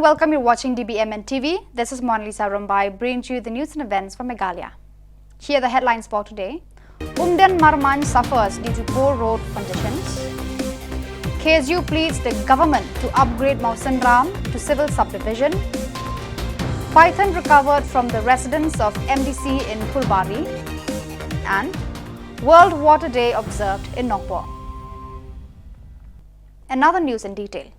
welcome. You're watching dbmnTv. This is Monalisa Rambai bringing you the news and events from Meghalaya. Here are the headlines for today. Umden Marman suffers due to poor road conditions. KSU pleads the government to upgrade Mausanram to civil subdivision. Python recovered from the residence of MDC in Pulbari. And World Water Day observed in Nongpor. Another news in detail.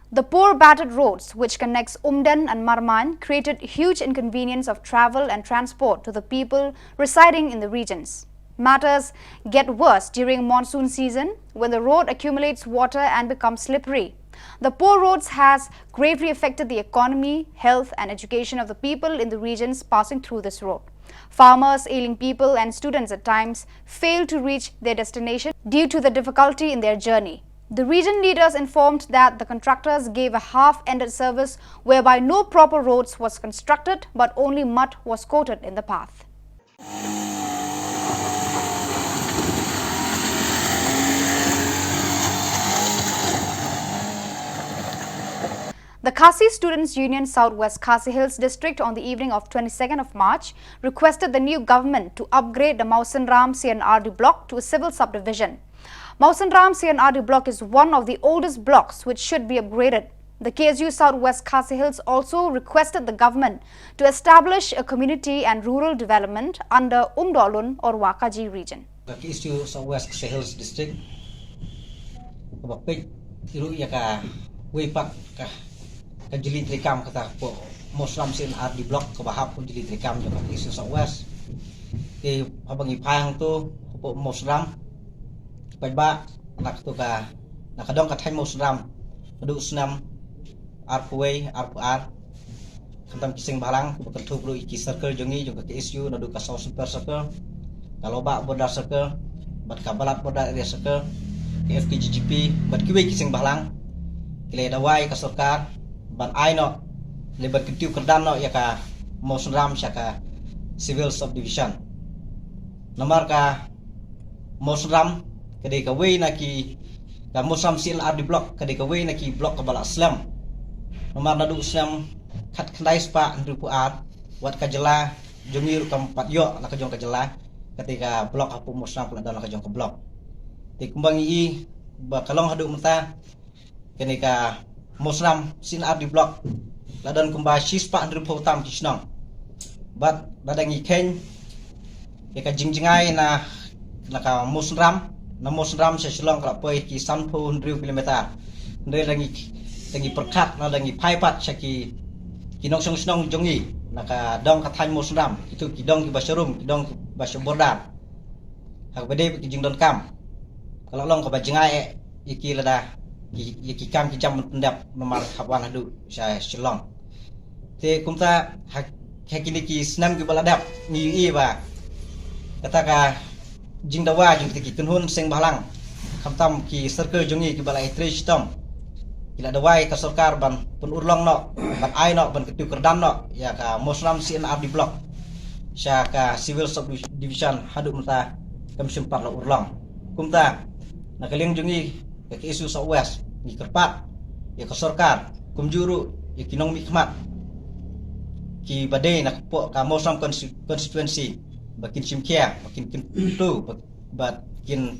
The poor battered roads which connects Umden and Marman created huge inconvenience of travel and transport to the people residing in the regions. Matters get worse during monsoon season when the road accumulates water and becomes slippery. The poor roads has greatly affected the economy, health and education of the people in the regions passing through this road. Farmers, ailing people and students at times fail to reach their destination due to the difficulty in their journey. The region leaders informed that the contractors gave a half-ended service whereby no proper roads was constructed but only mud was coated in the path. The Khasi Students Union Southwest Khasi Hills District on the evening of 22nd of March requested the new government to upgrade the Mausanram CNRD block to a civil subdivision. Mausanram CNRD block is one of the oldest blocks which should be upgraded. The KSU Southwest Khasi Hills also requested the government to establish a community and rural development under Umdolun or Wakaji region. The KSU Southwest Khasi Hills District kajili trikam kata po Mausanram CNRD block kabahap po jili trikam juga KSU Southwest di habang ipang tu po Mausanram Pagba nak tu ka nakadong katay Mausanram madu senam arpuway arpuar kantam kising balang bekertu perlu iki circle jongi juga KSU nadu ka South Super Circle kaloba border circle bat kabalat border area circle KFKGGP bat kiwe kising balang kile dawai ka sarkar ban aino lebat ketiu kerdan no ya ka Mausanram syaka civil subdivision nomor ka Mausanram kadai ka way naki ka Mausanram CNRD block kadai ka way naki block ka bala Islam nomor nadu Islam khat khandai spa ndu puat wat ka jela jongi ka pat yo la ka jong ka jela ketika block apu Mausanram pula dalam ka jong ka block ti kumbang i ba kalong hadu menta ketika Mausanram CNRD block ladan kumba shispa ndu potam kisnong bat ladangi ken ka jingjingai na ka Mausanram na Mausanram sa Shillong kala poi ki 30 kilometer ndre dangi perkat na dangi paipat sa ki kinong snong jongi naka dong ka than Mausanram itu ki dong ki basharum ki dong basha bordar hak bede ki jingdon kam kalau long ka bajingai iki lada ki kam ki jam pendap nomor kawan hadu sa Shillong te kumta hak kini ki senam ki baladap ni ba kata ka jingdawa jing ki kunhun sing balang kamtam ki circle jongi ki balai trace tom ila dawai ka sarkar ban pun urlong no ban ai no ban ketu kerdan no ya ka Mausanram CNRD block sya ka civil subdivision hadu mata kam sempat lo urlong kumta nakaling jongi ka KSU Southwest ni kerpat ya ka sarkar kumjuru ya kinong mikmat ki badai nak po ka Mausanram constituency bakin simkia bakin tu bakin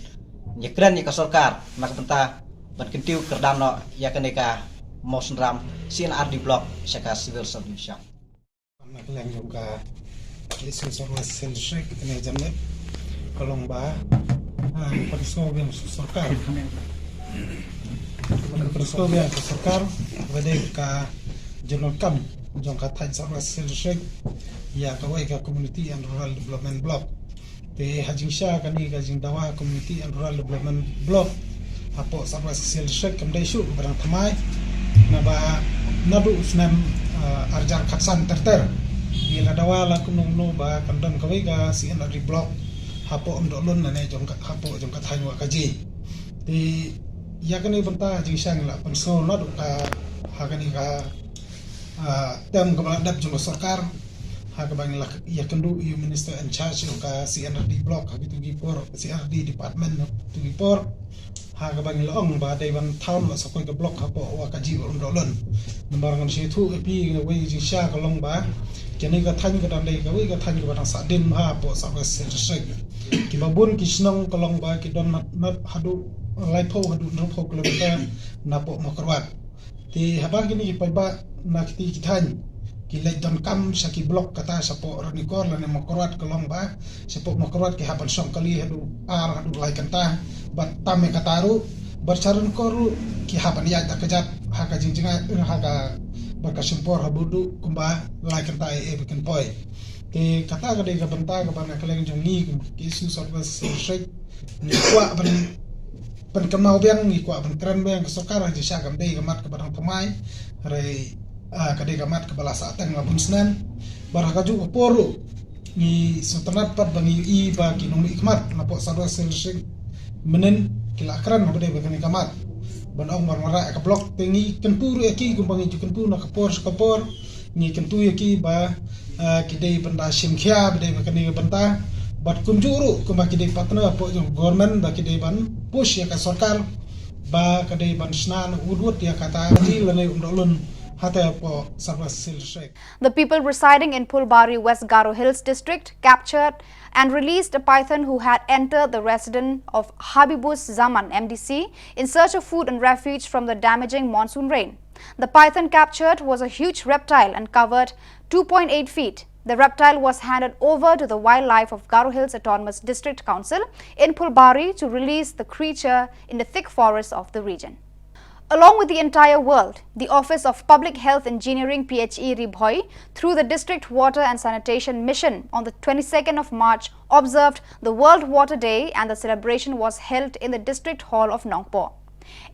nyekran ni ka sarkar nak benta bakin tiu kerdan no ya kaneka Mausanram CNRD block syaka civil subdivision nak lang juga KSU Southwest District kena jamnet kolong ba perso yang sarkar perso yang sarkar badai ka general kam jong ka thai Southwest District ya kawai ka community and rural development block te hajing sha kani ka jing dawa community and rural development block apo Southwest District kam dai shu barang thamai na ba nadu snam arjar khatsan terter ila dawa la kunung no ba kandam kawai ka CNRD block hapo umdolun na ne jong ka hapo jong ka thai wa kaji te ya kani banta jing sha la penso nadu ka hakani ka tem ka dap jong sarkar Hakabang ya kendu you minister in charge of CNRD block habitu gipor CNRD department tu gipor ha ka bang long ba dei ban town wa sakoi ka block ha po wa ka ji ron dolon number ngan se thu pi ne wei ji sha ka long ba kene ka than ka dan dei ka wei ka than ka ba sa din ha po sa ka se se ki ba bun ki snong ka long ba ki don nat hadu lai pho hadu no pho kilometer na po makarwat ti ha ba kini pa ba na ki than ki lai don kam sa ki block kata sa po ron ikor la ne makarwat ka long ba sa po makarwat ki hapan song kali hadu ar hadu lai kanta bat tame kataru bercarun koru ki hapan ya ta kajat haka jinjinga haka berkasimpor habudu kumba lai kanta e bikin poi ke kata ka de ka banta ka bana kaleng jongi ki su service shek ni kwa ban kamau biang ni kwa ban kran biang ka sokara ji sha kam de ka mat ka barang pemai re ka de ka mat ka bala sa tang la bunsnan baraka ju poru ni sotanat pat bani i ba ki nong ikmat na po service shek menen kila kran ba de ba ni kamat ban ong marmara ka blok tengi kenpuru eki gumbangi ju kenpu na kapor ni kentu eki ba kidei benda simkhia bidei bakani benta bat kunjuru kuma kidei patna po government ba kidei ban push ya ka sarkar ba kidei ban snan udut ya kata di lane undolun hata po service shek. The people residing in Pulbari, West Garo Hills district captured and released a python who had entered the residence of Habibus Zaman MDC in search of food and refuge from the damaging monsoon rain. The python captured was a huge reptile and covered 2.8 feet. The reptile was handed over to the wildlife of Garo Hills Autonomous District Council in Pulbari to release the creature in the thick forests of the region. Along with the entire world, the Office of Public Health Engineering PHE Ribhoi, through the District Water and Sanitation Mission on the 22nd of March, observed the World Water Day, and the celebration was held in the District Hall of Nongpo.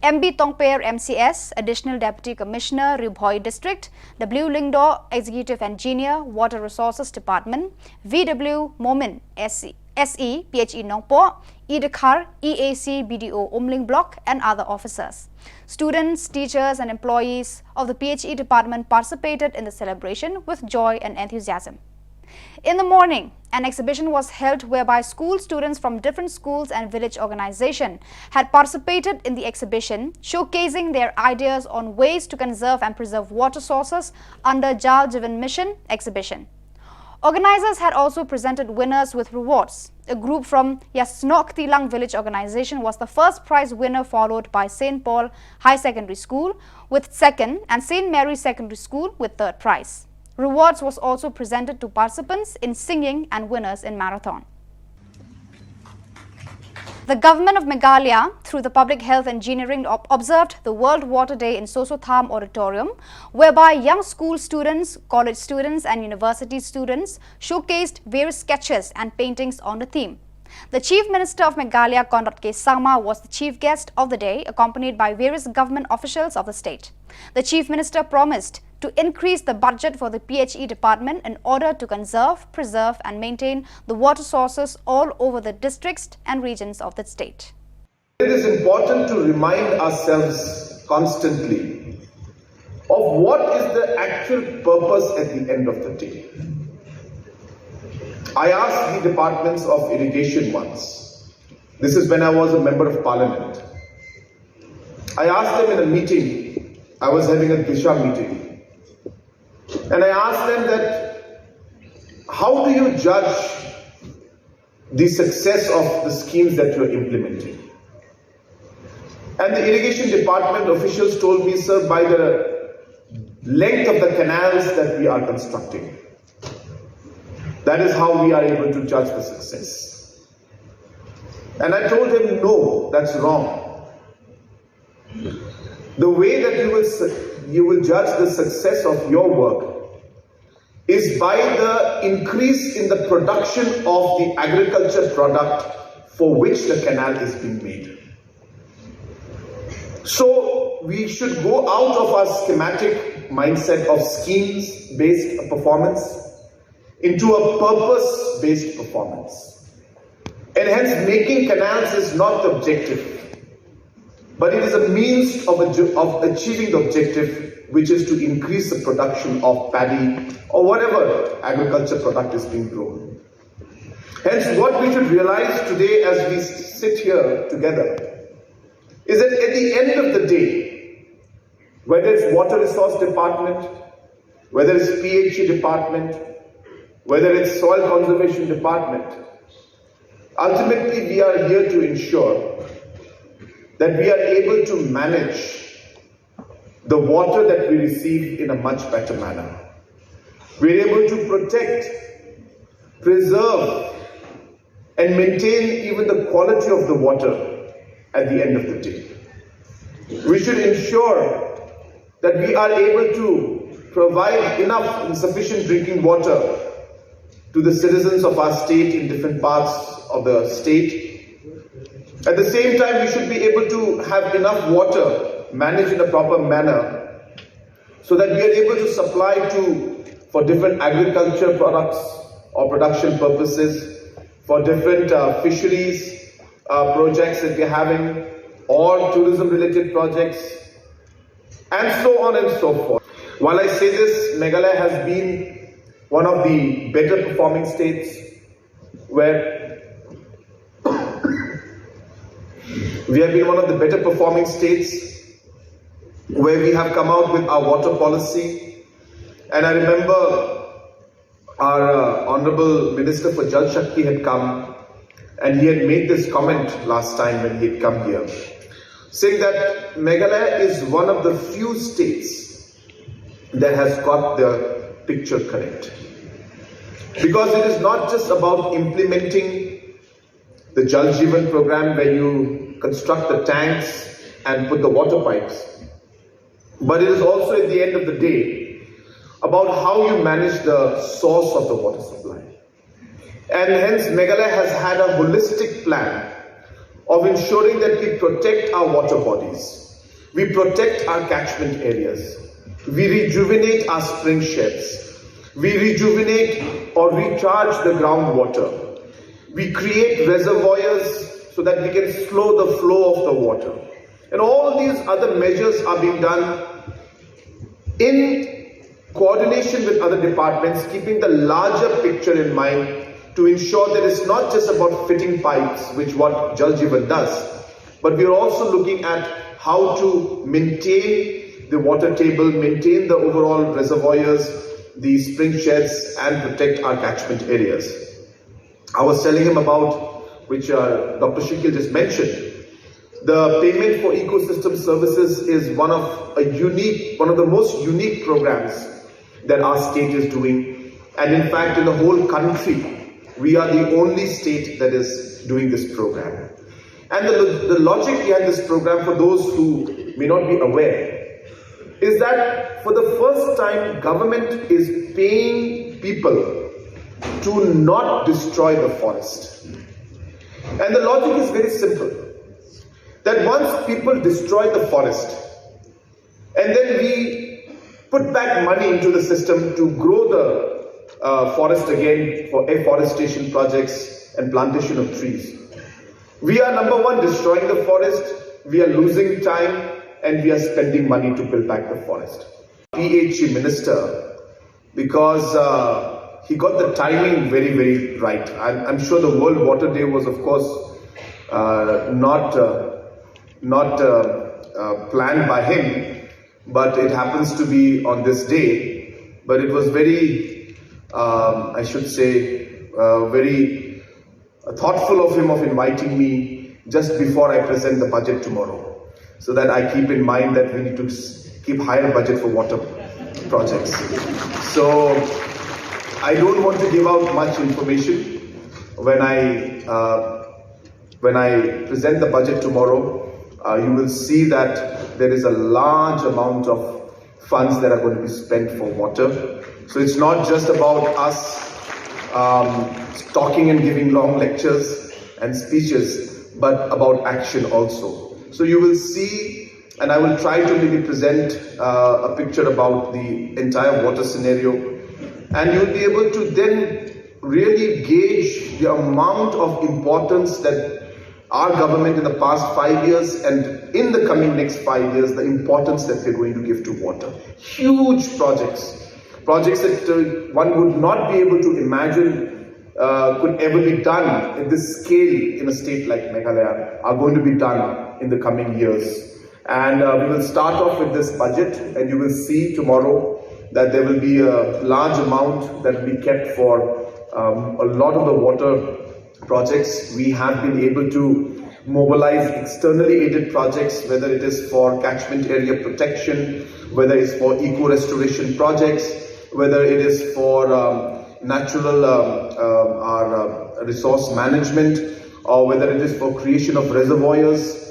MB Tongper MCS, Additional Deputy Commissioner, Ribhoi District, W. Lingdo, Executive Engineer, Water Resources Department, VW Momin, SE, PHE Nongpo, Idakar, EAC, BDO Umling Block, and other officers. Students, teachers, and employees of the PHE department participated in the celebration with joy and enthusiasm. In the morning, an exhibition was held whereby school students from different schools and village organizations had participated in the exhibition, showcasing their ideas on ways to conserve and preserve water sources under Jal Jivan Mission exhibition. Organizers had also presented winners with rewards. A group from Yasnok Tilang village organization was the first prize winner, followed by St. Paul High Secondary School with second and St. Mary's Secondary School with third prize. Rewards was also presented to participants in singing and winners in marathon. The government of Meghalaya, through the Public Health Engineering, observed the World Water Day in Sosotham Auditorium, whereby young school students, college students and university students showcased various sketches and paintings on the theme. The Chief Minister of Meghalaya, Conrad K. Sangma, was the chief guest of the day, accompanied by various government officials of the state. The Chief Minister promised to increase the budget for the PHE department in order to conserve, preserve and maintain the water sources all over the districts and regions of the state. It is important to remind ourselves constantly of what is the actual purpose at the end of the day. I asked the departments of irrigation once. This is when I was a member of parliament. I asked them in a meeting, I was having a Disha meeting, and I asked them that, how do you judge the success of the schemes that you are implementing? And the irrigation department officials told me, sir, by the length of the canals that we are constructing. That is how we are able to judge the success. And I told him, no, that's wrong. The way that you will judge the success of your work is by the increase in the production of the agriculture product for which the canal is being made. So we should go out of our schematic mindset of schemes-based performance into a purpose-based performance. And hence making canals is not the objective, but it is a means of achieving the objective, which is to increase the production of paddy or whatever agriculture product is being grown. Hence what we should realize today as we sit here together is that at the end of the day, whether it's Water Resource Department, whether it's PHE Department, whether it's Soil Conservation Department, ultimately we are here to ensure that we are able to manage the water that we receive in a much better manner. We're able to protect, preserve, and maintain even the quality of the water at the end of the day. We should ensure that we are able to provide enough and sufficient drinking water to the citizens of our state in different parts of the state. At the same time, we should be able to have enough water managed in a proper manner so that we are able to supply for different agriculture products or production purposes, for different fisheries projects that we're having, or tourism related projects, and so on and so forth. While I say this, Meghalaya has been one of the better performing states where we have come out with our water policy. And I remember our Honorable Minister for Jal Shakti had come, and he had made this comment last time when he had come here, saying that Meghalaya is one of the few states that has got the picture correct. Because it is not just about implementing the Jal Jeevan program where you construct the tanks and put the water pipes, but it is also at the end of the day about how you manage the source of the water supply. And hence Meghalaya has had a holistic plan of ensuring that we protect our water bodies, we protect our catchment areas, we rejuvenate our spring sheds, we rejuvenate or recharge the groundwater, we create reservoirs so that we can slow the flow of the water. And all these other measures are being done in coordination with other departments, keeping the larger picture in mind to ensure that it's not just about fitting pipes, which what Jal Jeevan does, but we're also looking at how to maintain the water table, maintain the overall reservoirs, the spring sheds, and protect our catchment areas. I was telling him about, which Dr. Shikil just mentioned, the payment for ecosystem services is one of the most unique programs that our state is doing. And in fact, in the whole country, we are the only state that is doing this program. And the logic behind this program, for those who may not be aware, is that for the first time, government is paying people to not destroy the forest. And the logic is very simple, that once people destroy the forest, and then we put back money into the system to grow the forest again for afforestation projects and plantation of trees, we are number one destroying the forest, we are losing time, and we are spending money to build back the forest. PHE minister, because he got the timing very, very right. I'm sure the World Water Day was, of course, not planned by him, but it happens to be on this day. But it was very, I should say, very thoughtful of him of inviting me just before I present the budget tomorrow, so that I keep in mind that we need to keep higher budget for water projects. So I don't want to give out much information when I present the budget tomorrow. You will see that there is a large amount of funds that are going to be spent for water. So it's not just about us talking and giving long lectures and speeches, but about action also. So you will see, and I will try to maybe present a picture about the entire water scenario, and you'll be able to then really gauge the amount of importance that our government in the past 5 years and in the coming next 5 years, the importance that we're going to give to water. Huge projects that one would not be able to imagine could ever be done at this scale in a state like Meghalaya are going to be done in the coming years. And we will start off with this budget, and you will see tomorrow that there will be a large amount that will be kept for a lot of the water projects. We have been able to mobilize externally aided projects, whether it is for catchment area protection, whether it's for eco-restoration projects, whether it is for natural resource management, or whether it is for creation of reservoirs.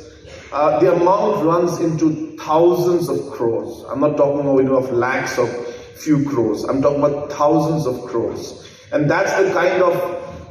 The amount runs into thousands of crores. I'm not talking of lakhs of few crores. I'm talking about thousands of crores. And that's the kind of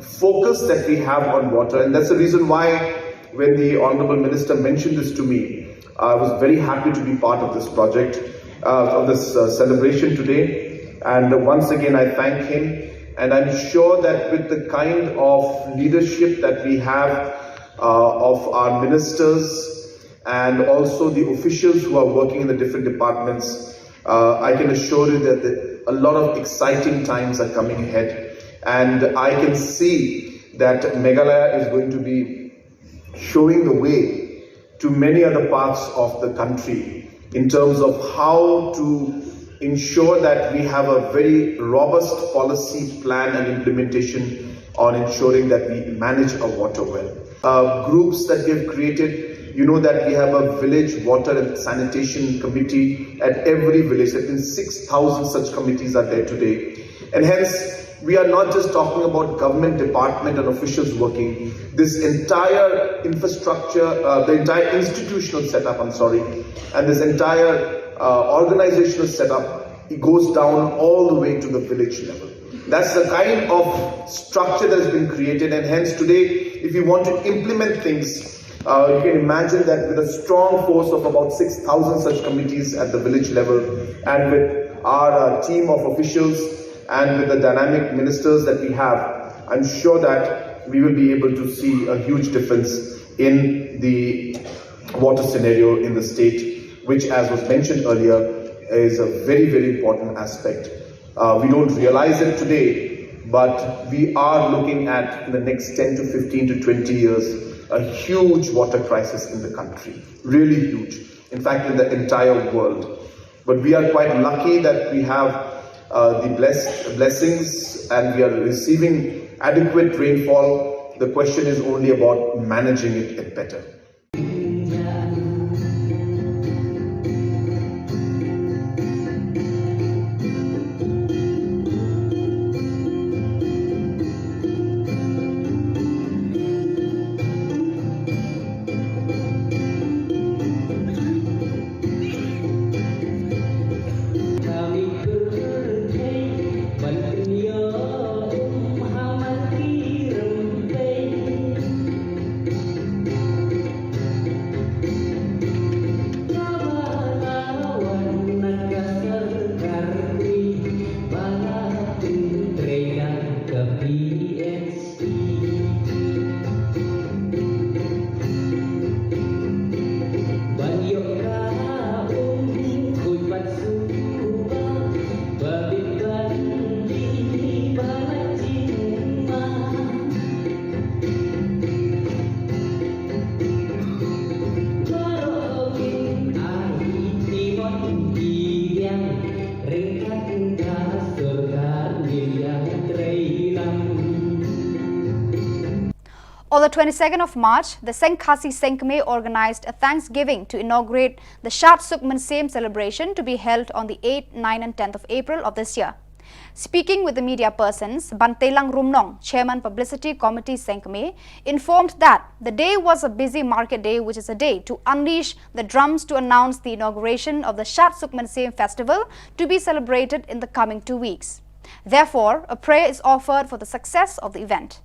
focus that we have on water. And that's the reason why when the Honorable Minister mentioned this to me, I was very happy to be part of this project, of this celebration today. And once again, I thank him. And I'm sure that with the kind of leadership that we have of our ministers and also the officials who are working in the different departments, I can assure you that a lot of exciting times are coming ahead. And I can see that Meghalaya is going to be showing the way to many other parts of the country in terms of how to ensure that we have a very robust policy plan and implementation on ensuring that we manage our water well. Groups that we have created, you know that we have a village water and sanitation committee at every village. There have been 6,000 such committees are there today. And hence, we are not just talking about government department and officials working. This entire infrastructure, the entire institutional setup, and this entire organizational setup, it goes down all the way to the village level. That's the kind of structure that has been created, and hence today, if you want to implement things, you can imagine that with a strong force of about 6,000 such committees at the village level, and with our team of officials, and with the dynamic ministers that we have, I'm sure that we will be able to see a huge difference in the water scenario in the state, which, as was mentioned earlier, is a very, very important aspect. We don't realize it today, but we are looking at, in the next 10 to 15 to 20 years, a huge water crisis in the country, really huge, in fact in the entire world. But we are quite lucky that we have the blessings and we are receiving adequate rainfall. The question is only about managing it better. On the 22nd of March, the Seng Khasi Senkme organized a Thanksgiving to inaugurate the Shat Sukman Sem celebration to be held on the 8th, 9th and 10th of April of this year. Speaking with the media persons, Bantelang Rumnong, Chairman Publicity Committee Senkme, informed that the day was a busy market day, which is a day to unleash the drums to announce the inauguration of the Shat Sukman Sem festival to be celebrated in the coming 2 weeks. Therefore, a prayer is offered for the success of the event.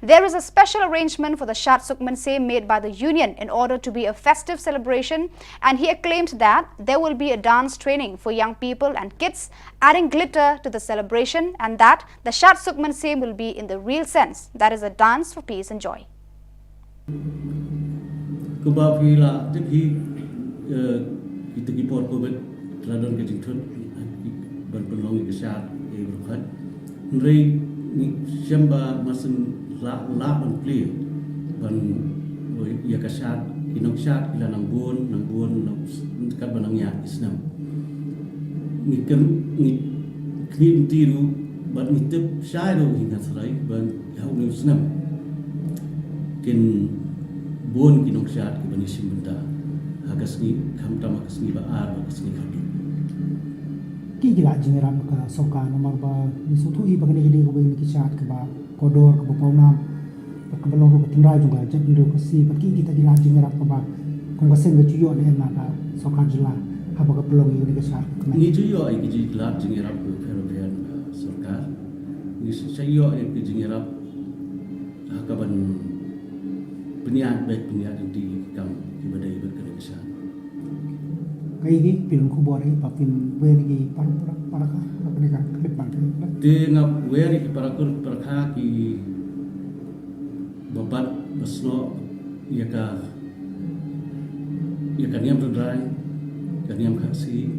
There is a special arrangement for the Shat Sukman Sem made by the union in order to be a festive celebration, and he acclaimed that there will be a dance training for young people and kids, adding glitter to the celebration, and that the Shat Sukman Sem will be in the real sense, that is a dance for peace and joy. Siamba masin la ban pli ban yakasat kinong syat ila nang buon nang kat banang ya isnam ni klim tiru bat ni tip syairu hingga serai ban hau ni isnam kin buon kinong syat ki bani simbenta hagas ni khamta makas ni ba ar makas ni khadi ki gila jingeram ka soka nomor ba ni sutu I bagani gede ko ni kisat ka ba kodor ka ba paunam ka balong ko tinrai juga jap ndo ko si pa ki kita gila jingeram ka ba kung ba seng chuyo ne na ka soka jila ha ba ka balong ni kisat ni chuyo ai ki gila jingeram ko Peruvian sarkar ni sayo ai ki jingeram hakaban peniat baik peniat di kam ki badai berkena kisat kai gi pilun ko bore pa pin weri gi para ka ne ka klip man te ngap weri ki para ki babat basno ya ka niam terdrai ka niam khasi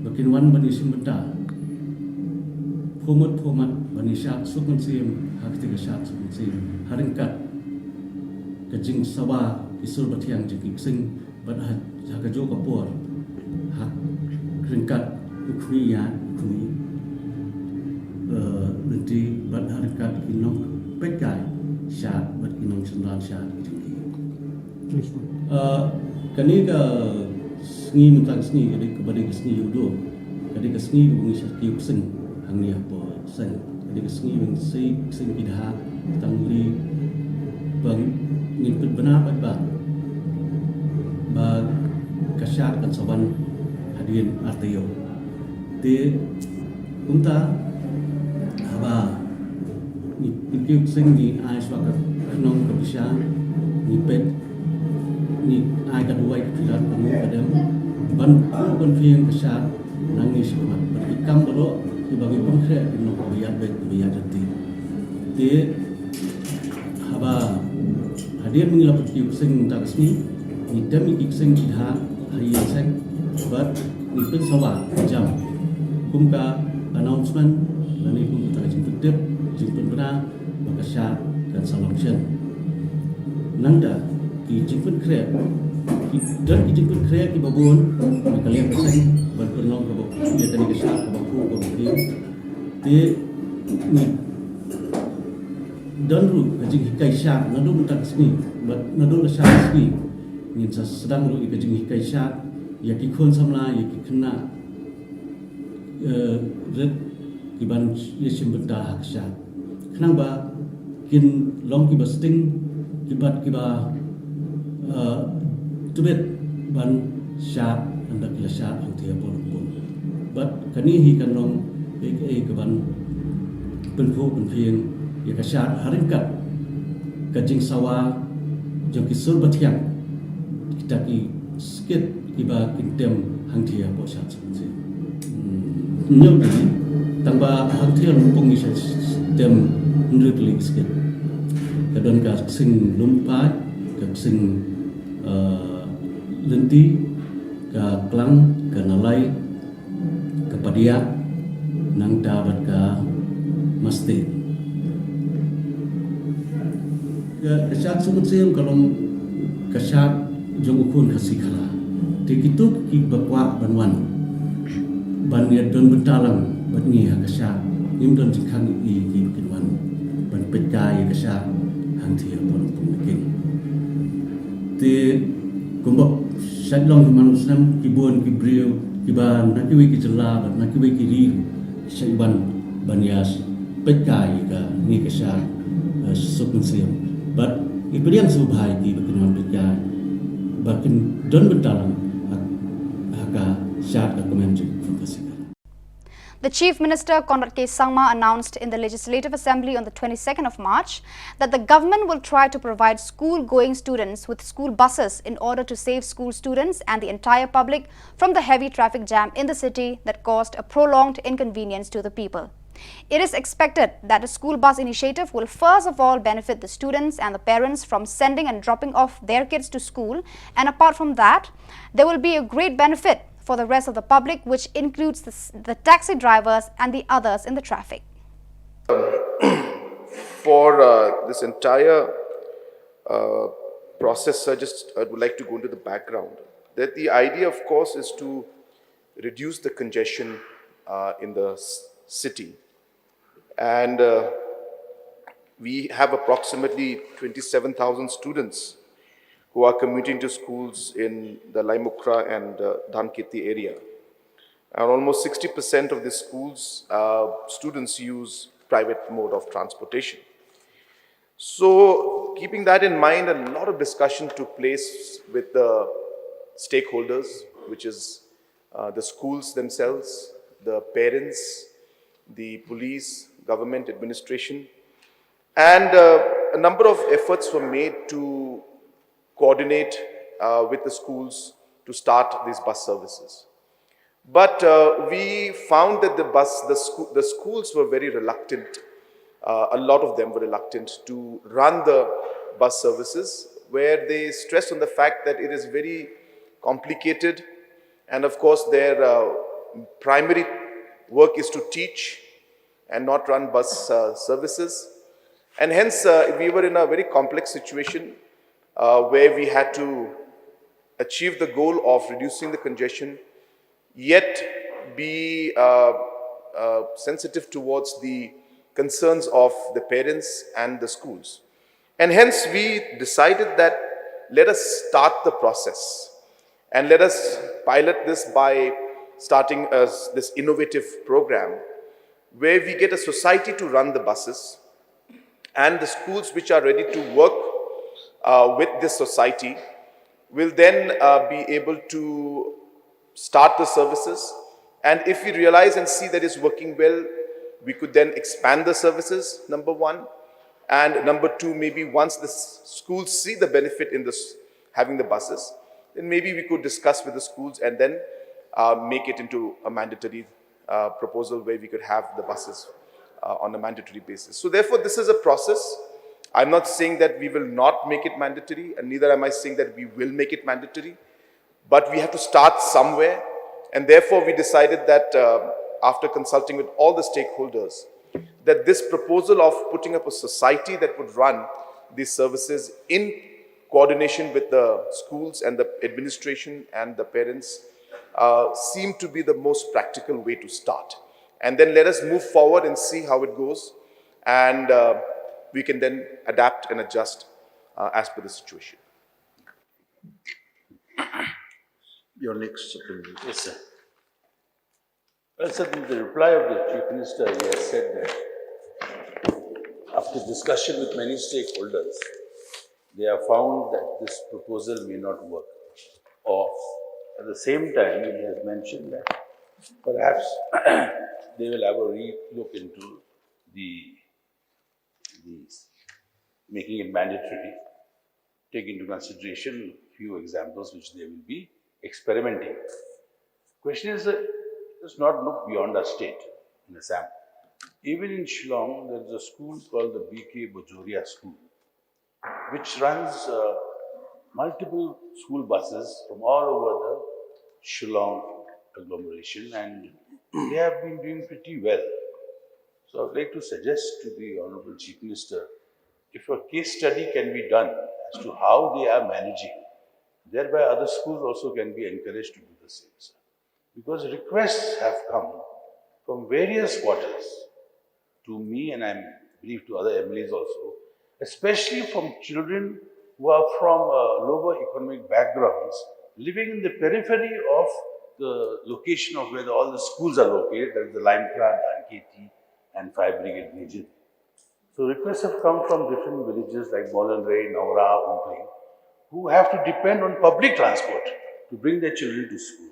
bakin wan bani simbenta phomat bani syak sukun sim hak te syak sukun sim haringkat ka jing sawa isul bathiang jiki sing bat ha ka jo ka por hak ringkat ukhui ya ukhui nanti bat haringkat kinong pekai syak bat kinong sendal syak jiki kani ka sngi mentang sngi kadi ka badi ka sngi yudo kadi ka sngi bungi syaki sing hang ni apa sen kadi ka sngi bang sing kidha tangri bang ngikut benar ba kasyat kan saban hadirin artio te unta aba ni pikir sing ni ai swaka nong ka bisha ni pet ni ai ka duai kilat kamu kadam ban kon fieng kasyat nangis mat berikam bro dibagi konkret no biar bet biar jati te aba hadir mengilap ki sing tak sini ni demi ki sing kidha hari sing bat ni pun sawa jam kumka announcement dan ni kum tak jemput dep jemput benar makasya dan salam syen nanda ki jemput kre dan ki jemput kre ki babon kalian sing bat perlong ka bok dia tadi kesal ka bok ko te ni dan ru kajing hikai syak nadu mentak sini bat nadu la syak sini ni sedang ru kajing hikai syak ya ki khon samla ya ki kena red ki ban ye simbenta hak syak khnang ba kin long ki basting ki bat ki ba tubet ban syak anda ki la syak ang tia pon bat kani hi kan long ke ban penfo penfieng ya kasyat haringkat kajing sawa jong kisur bathiang kita ki skit kiba kintem hangthia po sat sunse nyom ni tangba hangthia lumpung ni tem ndrikli skit kadon ka sing lumpai ka sing lenti ka klang ka nalai ka padia nang dapat ka masti kasyat sungut siam kalau kasyat jong ukun khasi khala tikitu ki bakwa banwan ban ya don bentalang ban ni ha kasyat nim don jikhang I ki kinwan ban petkai kasyat hang thia pon pumkin ti kumbok sadlong manusam ki bon ki brio ki ban nakiwi ki jela ban nakiwi ki ri saiban ban yas petkai ka ni kasyat sukun siam but ipedian subhai ki bakin peka bakin don bentalang haka syat ka komenji fungasi. The Chief Minister Conrad K. Sangma announced in the Legislative Assembly on the 22nd of March that the government will try to provide school-going students with school buses in order to save school students and the entire public from the heavy traffic jam in the city that caused a prolonged inconvenience to the people. It is expected that the school bus initiative will first of all benefit the students and the parents from sending and dropping off their kids to school, and apart from that, there will be a great benefit for the rest of the public, which includes the taxi drivers and the others in the traffic. For this entire process, sir, just I would like to go into the background. That the idea, of course, is to reduce the congestion in the city. And we have approximately 27,000 students who are commuting to schools in the Laimukra and Dhankiti area. And almost 60% of the schools, students use private mode of transportation. So keeping that in mind, a lot of discussion took place with the stakeholders, which is the schools themselves, the parents, the police, government, administration, and a number of efforts were made to coordinate with the schools to start these bus services. But we found that the schools were very reluctant. A lot of them were reluctant to run the bus services, where they stressed on the fact that it is very complicated, and of course their primary work is to teach and not run bus services. And hence we were in a very complex situation where we had to achieve the goal of reducing the congestion, yet be sensitive towards the concerns of the parents and the schools. And hence we decided that let us start the process and let us pilot this by starting this innovative program where we get a society to run the buses, and the schools which are ready to work with this society will then be able to start the services. And if we realize and see that it's working well, we could then expand the services, number one. And number two, maybe once the schools see the benefit in this having the buses, then maybe we could discuss with the schools and then make it into a mandatory proposal where we could have the buses on a mandatory basis. So therefore, this is a process. I'm not saying that we will not make it mandatory, and neither am I saying that we will make it mandatory, but we have to start somewhere. And therefore, we decided that after consulting with all the stakeholders, that this proposal of putting up a society that would run these services in coordination with the schools and the administration and the parents seemed to be the most practical way to start. And then let us move forward and see how it goes, and we can then adapt and adjust as per the situation. Your next supplementary. Yes, sir. Well, sir, in the reply of the Chief Minister, he has said that after discussion with many stakeholders, they have found that this proposal may not work. Or at the same time, he has mentioned that perhaps they will have a re-look into the making it mandatory, take into consideration a few examples which they will be experimenting. Question is, let's not look beyond our state in Assam. Even in Shillong, there is a school called the B.K. Bajoria School, which runs multiple school buses from all over the Shillong agglomeration, and they have been doing pretty well. So I would like to suggest to the Honorable Chief Minister, if a case study can be done as to how they are managing, thereby other schools also can be encouraged to do the same, sir. Because requests have come from various quarters to me, and I believe to other MLAs also, especially from children who are from lower economic backgrounds, living in the periphery of the location of where all the schools are located, that is the Limekra, Dhanketi, and Fire Brigade region. So requests have come from different villages like Molanray, Naura, Umpling, who have to depend on public transport to bring their children to school.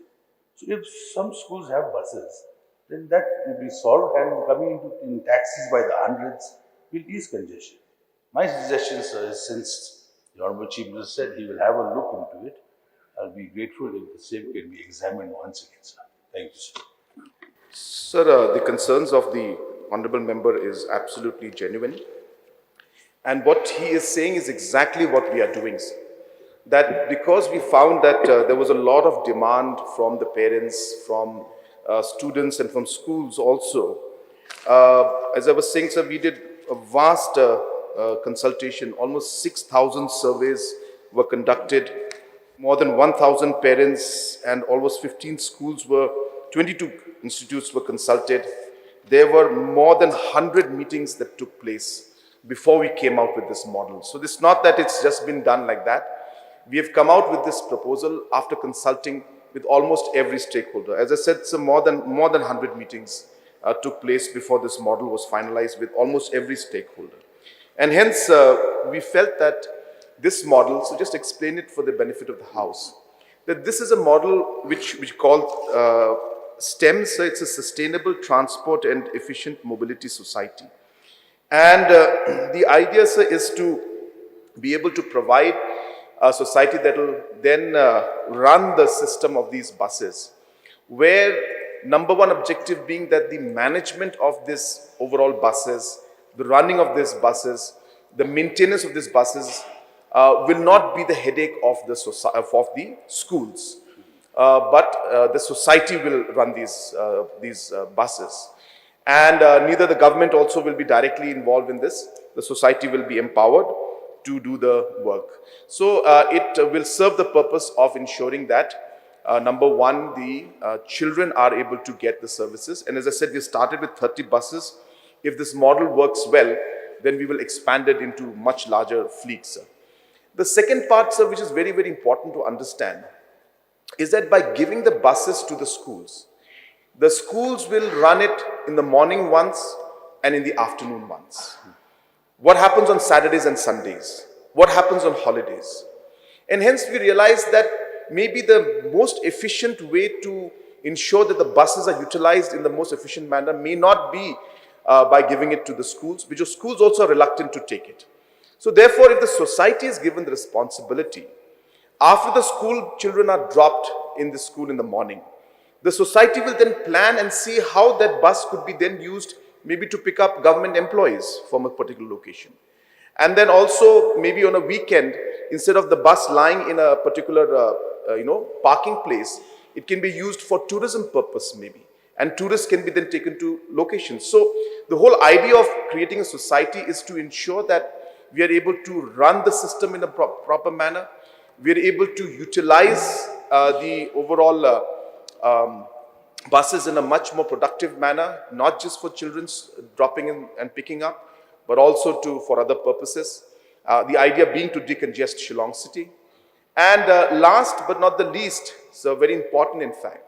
So if some schools have buses, then that will be solved, and coming in taxis by the hundreds will ease congestion. My suggestion, sir, is since the Honorable Chief Minister said he will have a look into it, I'll be grateful if the same can be examined once again, sir. Thank you, sir. Sir, the concerns of the Honorable Member is absolutely genuine. And what he is saying is exactly what we are doing, sir. That because we found that there was a lot of demand from the parents, from students and from schools also. As I was saying, sir, we did a vast consultation, almost 6,000 surveys were conducted. More than 1,000 parents and almost 15 22 institutes were consulted. There were more than 100 meetings that took place before we came out with this model. So it's not that it's just been done like that. We have come out with this proposal after consulting with almost every stakeholder. As I said, so more than 100 meetings took place before this model was finalized with almost every stakeholder. And hence, we felt that this model, so just explain it for the benefit of the House, that this is a model which we call STEM, so it's a Sustainable Transport and Efficient Mobility Society. And the idea, sir, is to be able to provide a society that will then run the system of these buses, where number one objective being that the management of these overall buses, the running of these buses, the maintenance of these buses will not be the headache of the schools, but the society will run these buses. And neither the government also will be directly involved in this. The society will be empowered to do the work. So it will serve the purpose of ensuring that number one, the children are able to get the services. And as I said, we started with 30 buses. If this model works well, then we will expand it into much larger fleets, sir. The second part, sir, which is very, very important to understand, is that by giving the buses to the schools will run it in the morning once and in the afternoon once. What happens on Saturdays and Sundays? What happens on holidays? And hence we realize that maybe the most efficient way to ensure that the buses are utilized in the most efficient manner may not be by giving it to the schools, because schools also are reluctant to take it. So therefore, if the society is given the responsibility, after the school children are dropped in the school in the morning, the society will then plan and see how that bus could be then used maybe to pick up government employees from a particular location. And then also maybe on a weekend, instead of the bus lying in a particular parking place, it can be used for tourism purpose maybe. And tourists can be then taken to locations. So the whole idea of creating a society is to ensure that we are able to run the system in a proper manner. We are able to utilize the overall buses in a much more productive manner, not just for children's dropping in and picking up, but also for other purposes. The idea being to decongest Shillong city. And last but not the least, so very important in fact,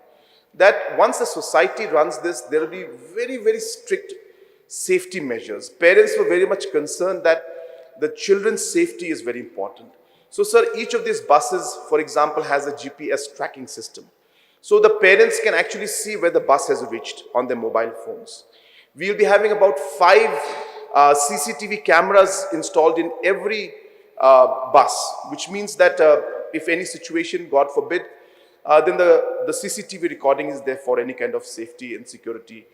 that once the society runs this, there will be very, very strict safety measures. Parents were very much concerned that the children's safety is very important. So, sir, each of these buses, for example, has a GPS tracking system. So the parents can actually see where the bus has reached on their mobile phones. We'll be having about 5 CCTV cameras installed in every bus, which means that if any situation, God forbid, then the CCTV recording is there for any kind of safety and security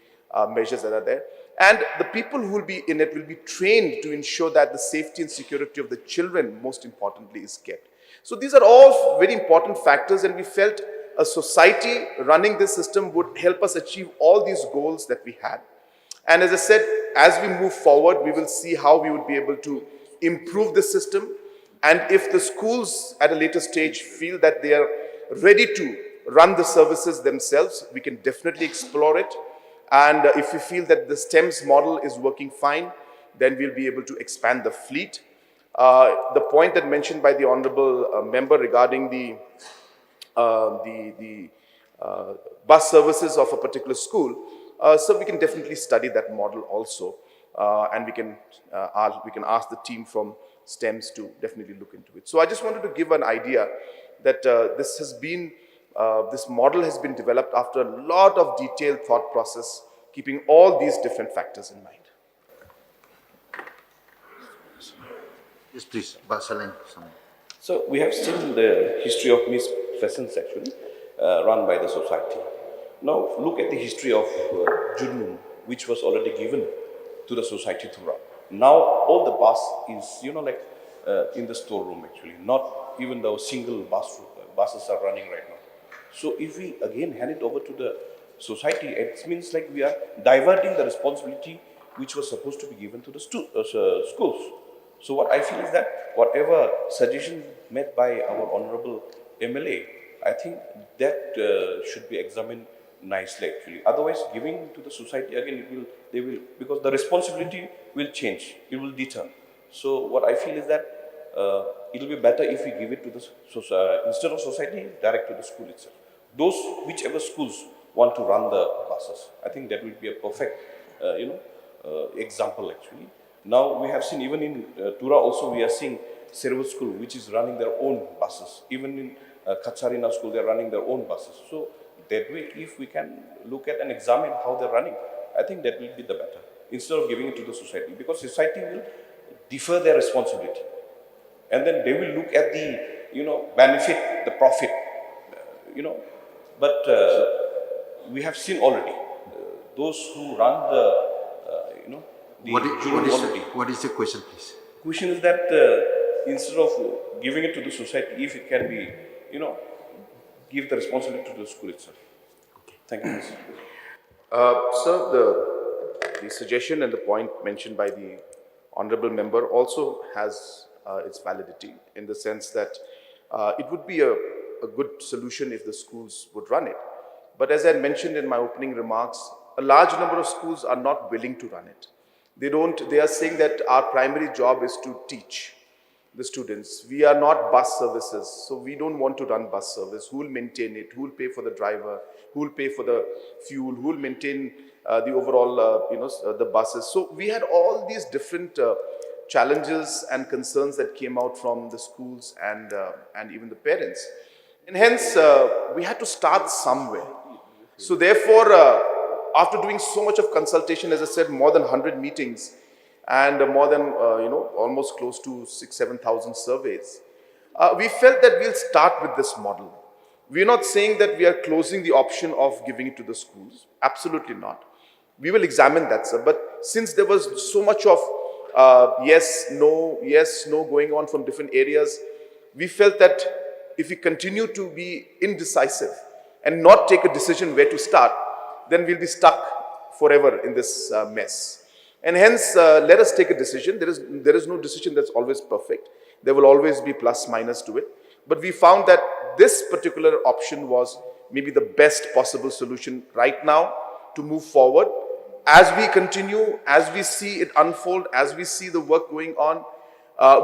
measures that are there. And the people who will be in it will be trained to ensure that the safety and security of the children, most importantly, is kept. So these are all very important factors, and we felt a society running this system would help us achieve all these goals that we had. And as I said, as we move forward, we will see how we would be able to improve the system. And if the schools at a later stage feel that they are ready to run the services themselves, we can definitely explore it. And if we feel that the STEMS model is working fine, then we'll be able to expand the fleet. The point that mentioned by the honorable member regarding the bus services of a particular school, so we can definitely study that model also, and we can ask the team from STEMS to definitely look into it. So I just wanted to give an idea that this model has been developed after a lot of detailed thought process, keeping all these different factors in mind. Yes, please. Basaling. So we have seen the history of misfashions actually run by the society. Now look at the history of Jurnum, which was already given to the society to run. Now all the bus is, in the storeroom actually, not even though single buses are running right now. So if we again hand it over to the society, it means like we are diverting the responsibility which was supposed to be given to the schools. So what I feel is that whatever suggestion made by our honorable MLA, I think that should be examined nicely actually. Otherwise, giving to the society again, they will, because the responsibility will change, it will deter. So what I feel is that it will be better if we give it to the instead of society, direct to the school itself. Those whichever schools want to run the buses, I think that will be a perfect, example actually. Now we have seen even in Tura also we are seeing Servo school which is running their own buses. Even in Kacharina school they are running their own buses. So that way if we can look at and examine how they are running, I think that will be the better. Instead of giving it to the society, because society will defer their responsibility. And then they will look at the, benefit, the profit, But we have seen already those who run What is the question, please? Question is that instead of giving it to the society, if it can be, give the responsibility to the school itself. Okay. Thank you, Mr. Sir, the suggestion and the point mentioned by the honorable member also has its validity in the sense that it would be a good solution if the schools would run it. But as I mentioned in my opening remarks, a large number of schools are not willing to run it. They are saying that our primary job is to teach the students. We are not bus services, so we don't want to run bus service. Who will maintain it? Who will pay for the driver? Who will pay for the fuel? Who will maintain the overall, the buses? So we had all these different challenges and concerns that came out from the schools and even the parents. And hence, we had to start somewhere. So therefore, after doing so much of consultation, as I said, more than 100 meetings and more than, almost close to 6,000-7,000 surveys, we felt that we'll start with this model. We're not saying that we are closing the option of giving it to the schools. Absolutely not. We will examine that, sir. But since there was so much of yes, no going on from different areas, we felt that if we continue to be indecisive and not take a decision where to start, then we'll be stuck forever in this mess. And hence, let us take a decision. There is no decision that's always perfect. There will always be plus minus to it. But we found that this particular option was maybe the best possible solution right now to move forward. As we continue, as we see it unfold, as we see the work going on,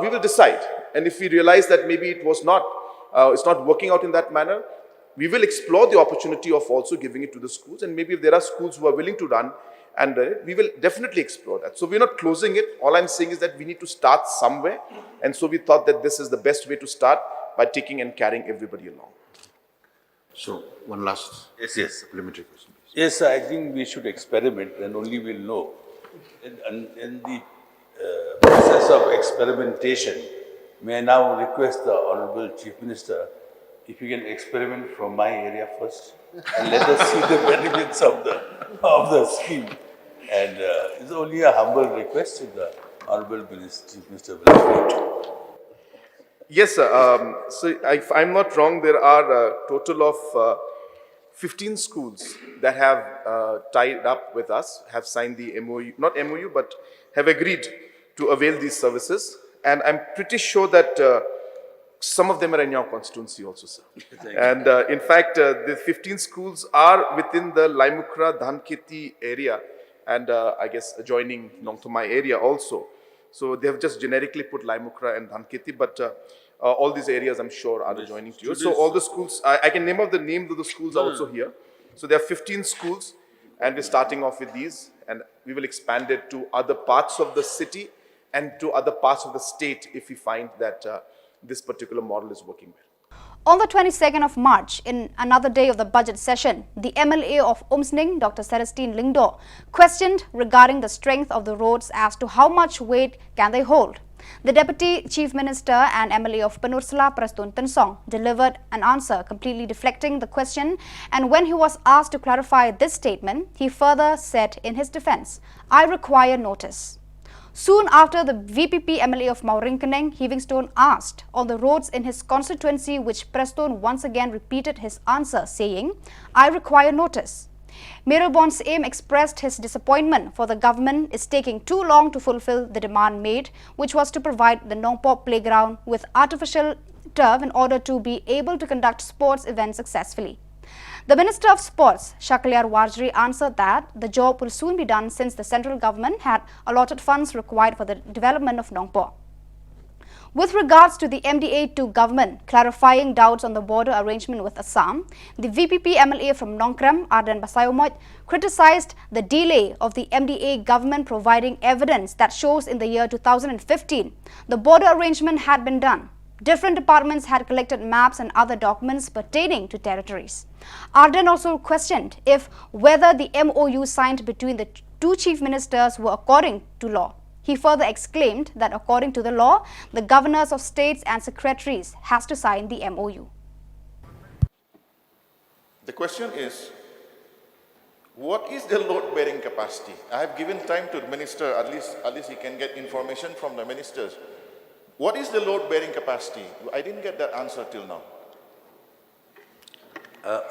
we will decide. And if we realize that maybe it's not working out in that manner, we will explore the opportunity of also giving it to the schools. And maybe if there are schools who are willing to run, and we will definitely explore that. So we're not closing it. All I'm saying is that we need to start somewhere. And so we thought that this is the best way to start, by taking and carrying everybody along. So, one last supplementary question, please. Yes, I think we should experiment, and only we'll know. In the process of experimentation, may I now request the Honorable Chief Minister, if you can experiment from my area first, and let us see the benefits of the scheme. And it's only a humble request if the Honorable Chief Minister will support. Yes, sir. So if I'm not wrong, there are a total of 15 schools that have tied up with us, have signed the MOU, not MOU, but have agreed to avail these services. And I'm pretty sure that some of them are in your constituency also, sir. And in fact, the 15 schools are within the Laimukra Dhanketi area and I guess adjoining Nongthomai area also. So they have just generically put Laimukra and Dhanketi, but all these areas I'm sure are adjoining to you. So all the schools, I can name out the names of the schools are also here. So there are 15 schools and we're starting off with these, and we will expand it to other parts of the city and to other parts of the state if we find that this particular model is working well. On the 22nd of March, in another day of the budget session, the MLA of Umsning, Dr. Celestine Lingdo, questioned regarding the strength of the roads as to how much weight can they hold. The Deputy Chief Minister and MLA of Penursula, Prastun Tensong, delivered an answer completely deflecting the question, and when he was asked to clarify this statement, he further said in his defense, "I require notice." Soon after, the VPP MLA of Mauringkaneng, Hivingstone, asked on the roads in his constituency, which Prastun once again repeated his answer, saying, "I require notice." Merobon's aim expressed his disappointment for the government is taking too long to fulfill the demand made, which was to provide the Nongpo playground with artificial turf in order to be able to conduct sports events successfully. The Minister of Sports, Shakliar Warjri, answered that the job will soon be done since the central government had allotted funds required for the development of Nongpo. With regards to the MDA-2 government clarifying doubts on the border arrangement with Assam, the VPP MLA from Nongkrem, Arden Basayomot, criticized the delay of the MDA government providing evidence that shows in the year 2015 the border arrangement had been done. Different departments had collected maps and other documents pertaining to territories. Arden also questioned whether the MOU signed between the two chief ministers were according to law. He further exclaimed that according to the law, the governors of states and secretaries has to sign the MOU. The question is, what is the load-bearing capacity? I have given time to the minister, at least he can get information from the ministers. What is the load-bearing capacity? I didn't get that answer till now.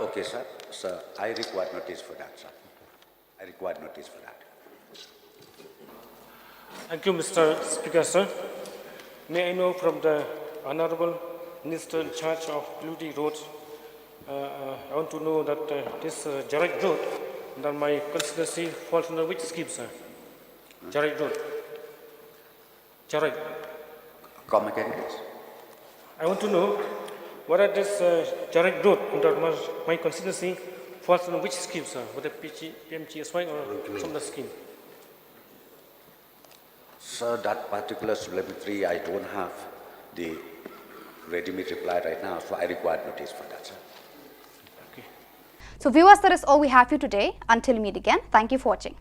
Okay, sir. Sir, I require notice for that, sir. I require notice for that. Thank you, Mr. Speaker, sir. May I know from the Honorable Minister in charge of Blue Roads, I want to know that this Jarak Road, under my constituency, falls under which scheme, sir? Jarak Road. Jarak. Come again, please. I want to know whether this Jarak Road under my constituency falls under which scheme, sir? Whether PMGSY or some other scheme? Sir, that particular supplementary, I don't have the ready-made reply right now, so I require notice for that, sir. So viewers, that is all we have for you today. Until we meet again, thank you for watching.